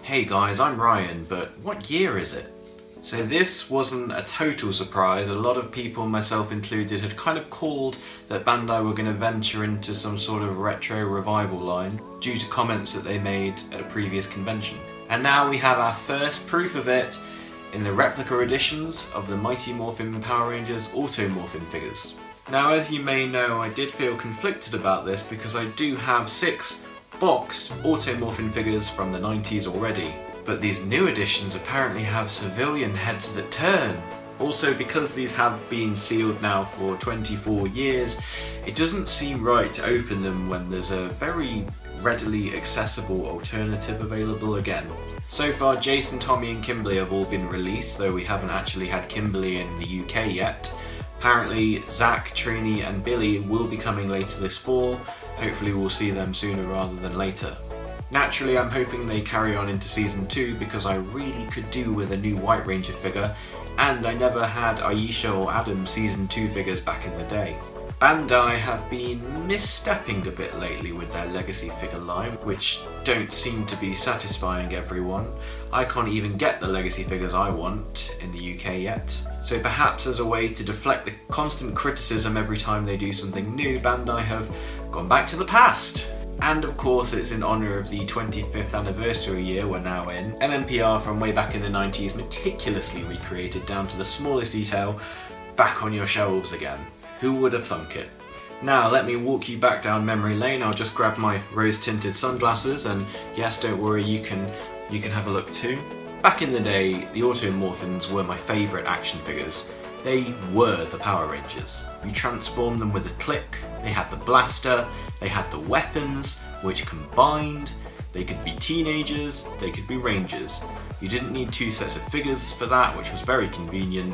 Hey guys, I'm Ryan, but what year is it? So this wasn't a total surprise. A lot of people, myself included, had kind of called that Bandai were going to venture into some sort of retro revival line due to comments that they made at a previous convention. And now we have our first proof of it in the replica editions of the Mighty Morphin Power Rangers Auto Morphin figures. Now, as you may know, I did feel conflicted about this because I do have 6 boxed Auto Morphin figures from the 90s already, but these new editions apparently have civilian heads that turn. Also, because these have been sealed now for 24 years, it doesn't seem right to open them when there's a very readily accessible alternative available again. So far, Jason, Tommy and Kimberly have all been released, though we haven't actually had Kimberly in the UK yet. Apparently, Zack, Trini and Billy will be coming later this fall. Hopefully we'll see them sooner rather than later. Naturally, I'm hoping they carry on into Season 2 because I really could do with a new White Ranger figure, and I never had Aisha or Adam Season 2 figures back in the day. Bandai have been misstepping a bit lately with their legacy figure line, which don't seem to be satisfying everyone. I can't even get the legacy figures I want in the UK yet. So perhaps as a way to deflect the constant criticism every time they do something new, Bandai have gone back to the past. And of course it's in honour of the 25th anniversary year we're now in. MMPR from way back in the 90s meticulously recreated down to the smallest detail, back on your shelves again. Who would have thunk it? Now let me walk you back down memory lane. I'll just grab my rose tinted sunglasses and yes, don't worry, you can have a look too. Back in the day, the Auto Morphins were my favourite action figures. They were the Power Rangers. You transformed them with a click, they had the blaster, they had the weapons, which combined, they could be teenagers, they could be rangers. You didn't need 2 sets of figures for that, which was very convenient,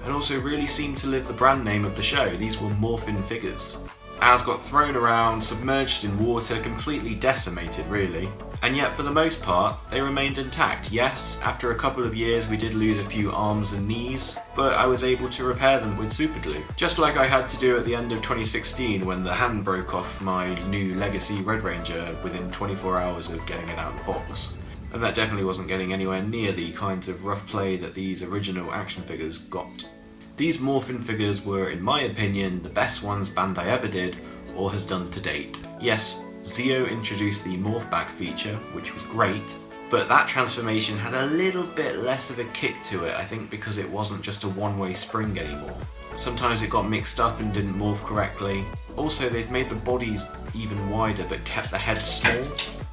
and also really seemed to live the brand name of the show. These were Morphin figures. As got thrown around, submerged in water, completely decimated really. And yet for the most part, they remained intact. Yes, after a couple of years we did lose a few arms and knees, but I was able to repair them with super glue. Just like I had to do at the end of 2016 when the hand broke off my new Legacy Red Ranger within 24 hours of getting it out of the box. And that definitely wasn't getting anywhere near the kinds of rough play that these original action figures got. These Morphin figures were, in my opinion, the best ones Bandai ever did, or has done to date. Yes, Zeo introduced the morph back feature, which was great, but that transformation had a little bit less of a kick to it, I think because it wasn't just a one-way spring anymore. Sometimes it got mixed up and didn't morph correctly. Also, they'd made the bodies even wider but kept the heads small.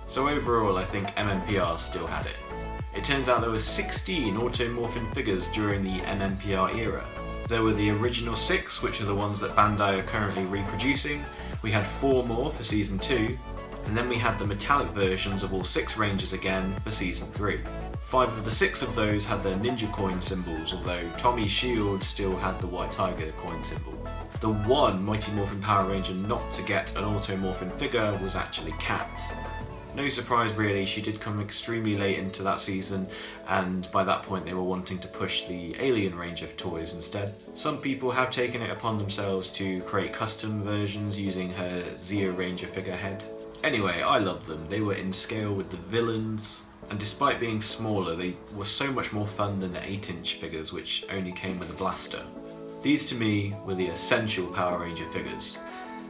So overall, I think MMPR still had it. It turns out there were 16 Auto Morphin figures during the MMPR era. There were the original 6, which are the ones that Bandai are currently reproducing. We had 4 more for Season 2, and then we had the metallic versions of all 6 Rangers again for Season 3. 5 of the 6 of those had their ninja coin symbols, although Tommy's shield still had the white tiger coin symbol. The one Mighty Morphin Power Ranger not to get an Auto Morphin figure was actually Kat. No surprise really, she did come extremely late into that season, and by that point they were wanting to push the Alien range of toys instead. Some people have taken it upon themselves to create custom versions using her Zeo Ranger figurehead. Anyway, I loved them. They were in scale with the villains, and despite being smaller, they were so much more fun than the 8-inch figures, which only came with a blaster. These to me were the essential Power Ranger figures.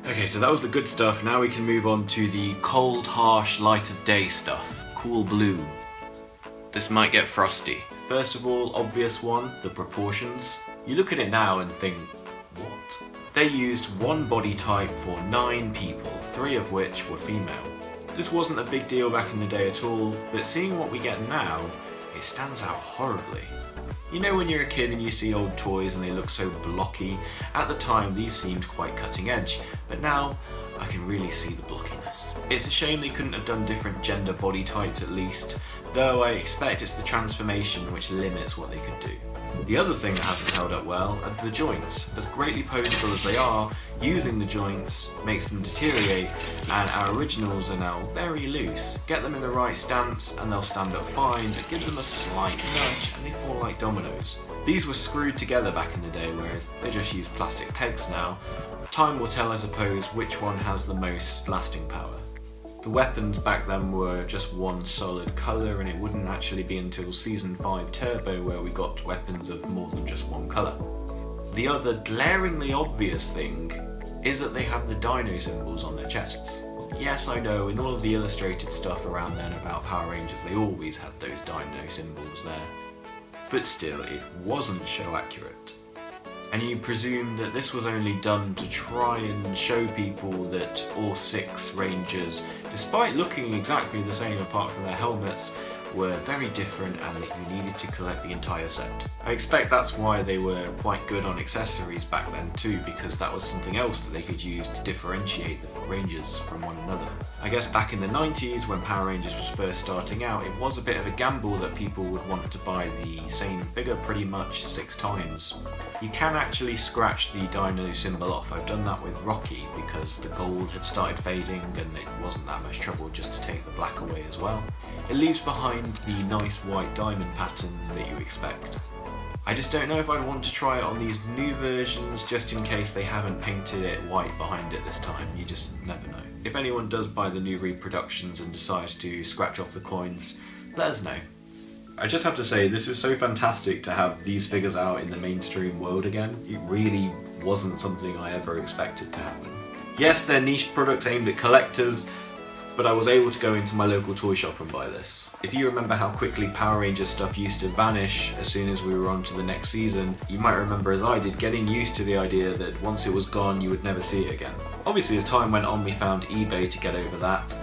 Okay, so that was the good stuff. Now we can move on to the cold, harsh, light of day stuff. Cool blue. This might get frosty. First of all, obvious one, the proportions. You look at it now and think, what? They used one body type for 9 people, 3 of which were female. This wasn't a big deal back in the day at all, but seeing what we get now, it stands out horribly. You know when you're a kid and you see old toys and they look so blocky? At the time these seemed quite cutting edge, but now I can really see the blockiness. It's a shame they couldn't have done different gender body types at least, though I expect it's the transformation which limits what they could do. The other thing that hasn't held up well are the joints. As greatly posable as they are, using the joints makes them deteriorate, and our originals are now very loose. Get them in the right stance and they'll stand up fine, but give them a slight nudge and they fall like dominoes. These were screwed together back in the day, whereas they just use plastic pegs now. Time will tell, I suppose, which one has the most lasting power. The weapons back then were just one solid colour, and it wouldn't actually be until Season 5 Turbo where we got weapons of more than just one colour. The other glaringly obvious thing is that they have the dino symbols on their chests. Yes, I know, in all of the illustrated stuff around then about Power Rangers, they always had those dino symbols there. But still, it wasn't show accurate. And you presume that this was only done to try and show people that all 6 Rangers, despite looking exactly the same apart from their helmets, were very different and that you needed to collect the entire set. I expect that's why they were quite good on accessories back then too, because that was something else that they could use to differentiate the Rangers from one another. I guess back in the 90s, when Power Rangers was first starting out, it was a bit of a gamble that people would want to buy the same figure pretty much 6 times. You can actually scratch the dino symbol off. I've done that with Rocky because the gold had started fading and it wasn't that much trouble just to take the black away as well. It leaves behind the nice white diamond pattern that you expect. I just don't know if I'd want to try it on these new versions just in case they haven't painted it white behind it this time. You just never know. If anyone does buy the new reproductions and decides to scratch off the coins, let us know. I just have to say, this is so fantastic to have these figures out in the mainstream world again. It really wasn't something I ever expected to happen. Yes, they're niche products aimed at collectors, but I was able to go into my local toy shop and buy this. If you remember how quickly Power Rangers stuff used to vanish as soon as we were on to the next season, you might remember, as I did, getting used to the idea that once it was gone you would never see it again. Obviously as time went on we found eBay to get over that,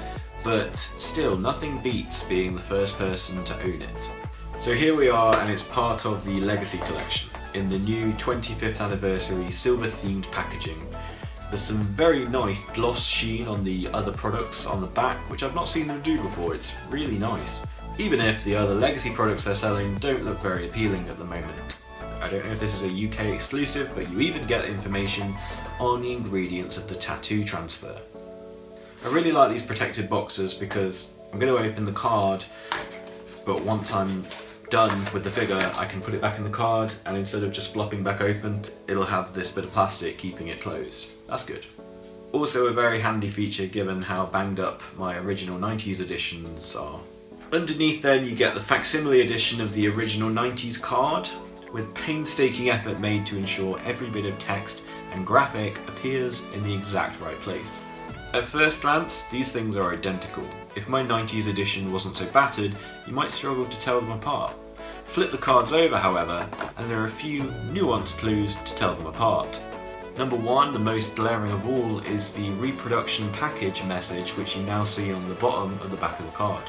but still nothing beats being the first person to own it. So here we are, and it's part of the Legacy collection in the new 25th anniversary silver themed packaging. There's some very nice gloss sheen on the other products on the back, which I've not seen them do before. It's really nice. Even if the other Legacy products they're selling don't look very appealing at the moment. I don't know if this is a UK exclusive, but you even get information on the ingredients of the tattoo transfer. I really like these protected boxes because I'm going to open the card, but once I'm done with the figure I can put it back in the card, and instead of just flopping back open, it'll have this bit of plastic keeping it closed. That's good. Also a very handy feature given how banged up my original 90s editions are. Underneath then you get the facsimile edition of the original 90s card, with painstaking effort made to ensure every bit of text and graphic appears in the exact right place. At first glance, these things are identical. If my 90s edition wasn't so battered, you might struggle to tell them apart. Flip the cards over, however, and there are a few nuanced clues to tell them apart. Number 1, the most glaring of all, is the reproduction package message, which you now see on the bottom of the back of the card.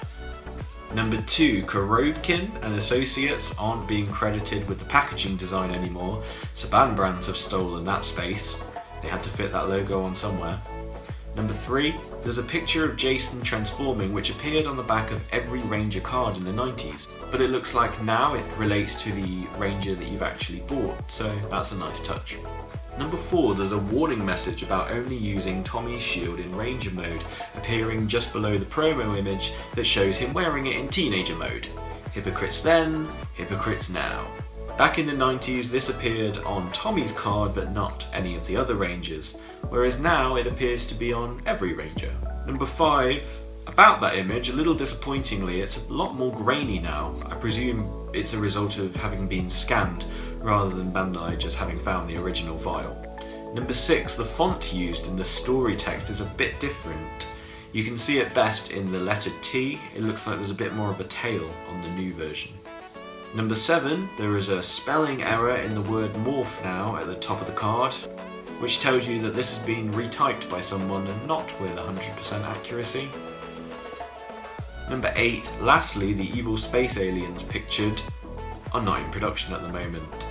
Number 2, Korobkin and Associates aren't being credited with the packaging design anymore. Saban brands have stolen that space. They had to fit that logo on somewhere. Number 3, there's a picture of Jason transforming which appeared on the back of every Ranger card in the 90s, but it looks like now it relates to the Ranger that you've actually bought, so that's a nice touch. Number 4, there's a warning message about only using Tommy's shield in Ranger mode, appearing just below the promo image that shows him wearing it in Teenager mode. Hypocrites then, hypocrites now. Back in the 90s this appeared on Tommy's card but not any of the other Rangers, whereas now it appears to be on every Ranger. Number 5, about that image, a little disappointingly, it's a lot more grainy now. I presume it's a result of having been scanned rather than Bandai just having found the original file. Number 6, the font used in the story text is a bit different. You can see it best in the letter T. It looks like there's a bit more of a tail on the new version. Number 7, there is a spelling error in the word morph now at the top of the card, which tells you that this has been retyped by someone and not with 100% accuracy. Number 8, lastly, the evil space aliens pictured are not in production at the moment.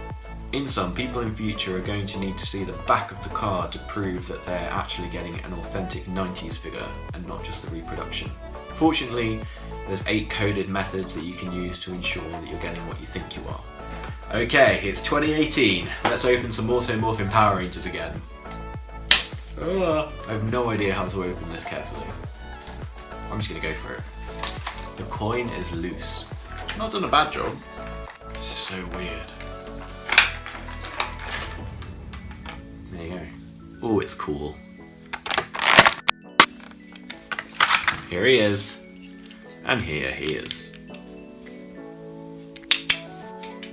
In sum, people in future are going to need to see the back of the card to prove that they're actually getting an authentic 90s figure and not just the reproduction. Fortunately, there's 8 coded methods that you can use to ensure that you're getting what you think you are. Okay, it's 2018. Let's open some Morphin Power Rangers again. I have no idea how to open this carefully. I'm just gonna go for it. The coin is loose. Not done a bad job. It's so weird. There you go. Oh, it's cool. Here he is. And here he is.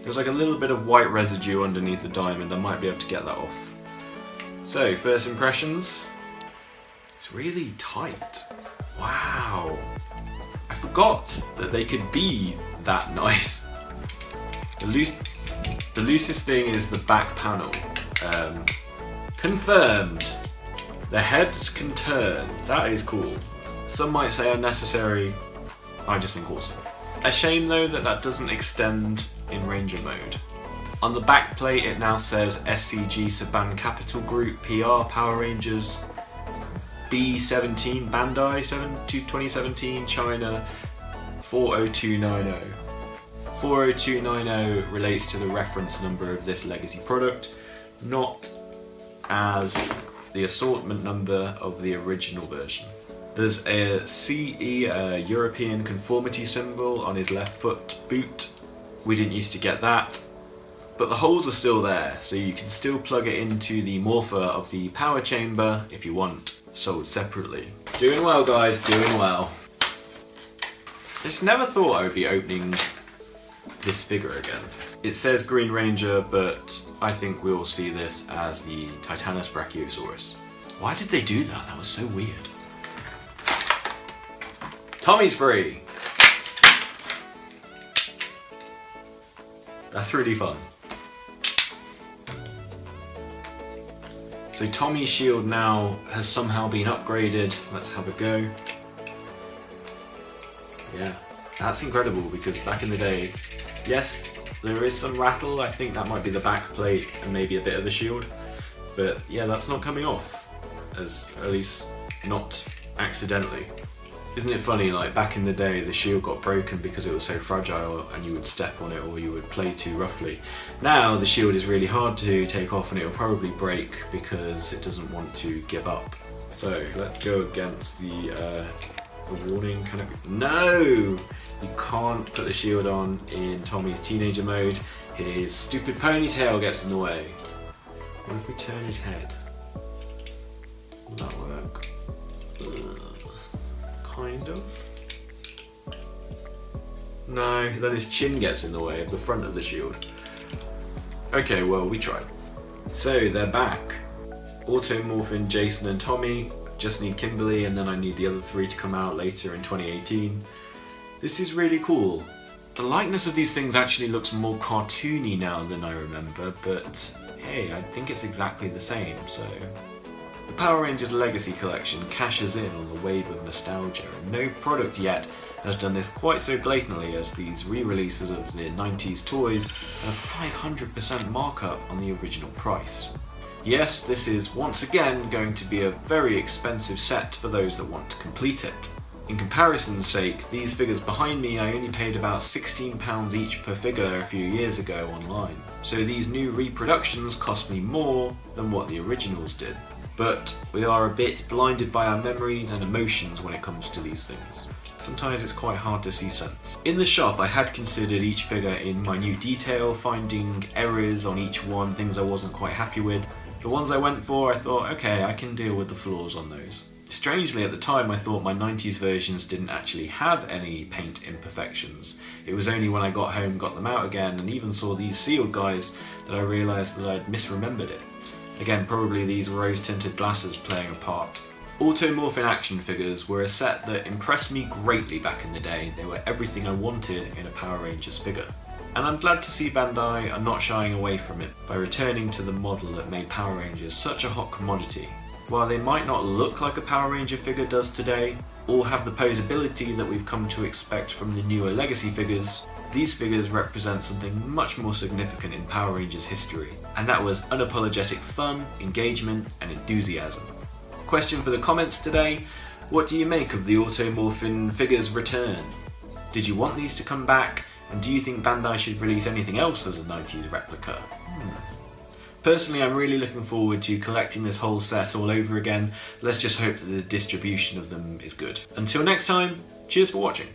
There's like a little bit of white residue underneath the diamond. I might be able to get that off. So, first impressions. It's really tight. Wow. I forgot that they could be that nice. The loosest thing is the back panel. Confirmed. The heads can turn. That is cool. Some might say unnecessary. I just think awesome. A shame though that doesn't extend in Ranger mode. On the back plate it now says SCG Saban Capital Group PR Power Rangers B17 Bandai 2017 China 40290. 40290 relates to the reference number of this legacy product, not as the assortment number of the original version. There's a CE, a European conformity symbol on his left foot boot. We didn't used to get that, but the holes are still there, so you can still plug it into the morpher of the power chamber if you want, sold separately. Doing well guys, doing well. I just never thought I would be opening this figure again. It says Green Ranger, but I think we'll see this as the Titanus Brachiosaurus. Why did they do that? That was so weird. Tommy's free! That's really fun. So Tommy's shield now has somehow been upgraded. Let's have a go. Yeah, that's incredible because back in the day, yes, there is some rattle. I think that might be the back plate and maybe a bit of the shield. But yeah, that's not coming off, at least not accidentally. Isn't it funny, like back in the day the shield got broken because it was so fragile and you would step on it or you would play too roughly. Now the shield is really hard to take off and it will probably break because it doesn't want to give up. So let's go against the warning. Can it? No! You can't put the shield on in Tommy's teenager mode. His stupid ponytail gets in the way. What if we turn his head? Will that work? Kind of. No, then his chin gets in the way of the front of the shield. Okay, well, we tried. So, they're back. Auto Morphin, Jason and Tommy. Just need Kimberly and then I need the other three to come out later in 2018. This is really cool. The likeness of these things actually looks more cartoony now than I remember, but hey, I think it's exactly the same, so... The Power Rangers Legacy Collection cashes in on the wave of nostalgia, and no product yet has done this quite so blatantly as these re-releases of the 90s toys at a 500% markup on the original price. Yes, this is once again going to be a very expensive set for those that want to complete it. In comparison's sake, these figures behind me I only paid about £16 each per figure a few years ago online, so these new reproductions cost me more than what the originals did. But we are a bit blinded by our memories and emotions when it comes to these things. Sometimes it's quite hard to see sense. In the shop I had considered each figure in minute detail, finding errors on each one, things I wasn't quite happy with. The ones I went for, I thought, okay, I can deal with the flaws on those. Strangely, at the time I thought my 90s versions didn't actually have any paint imperfections. It was only when I got home, got them out again, and even saw these sealed guys that I realised that I'd misremembered it. Again, probably these rose-tinted glasses playing a part. Auto Morphin action figures were a set that impressed me greatly back in the day. They were everything I wanted in a Power Rangers figure. And I'm glad to see Bandai are not shying away from it by returning to the model that made Power Rangers such a hot commodity. While they might not look like a Power Ranger figure does today, or have the posability that we've come to expect from the newer Legacy figures, these figures represent something much more significant in Power Rangers history, and that was unapologetic fun, engagement, and enthusiasm. Question for the comments today: what do you make of the Auto Morphin figures' return? Did you want these to come back, and do you think Bandai should release anything else as a 90s replica? Personally, I'm really looking forward to collecting this whole set all over again. Let's just hope that the distribution of them is good. Until next time, cheers for watching.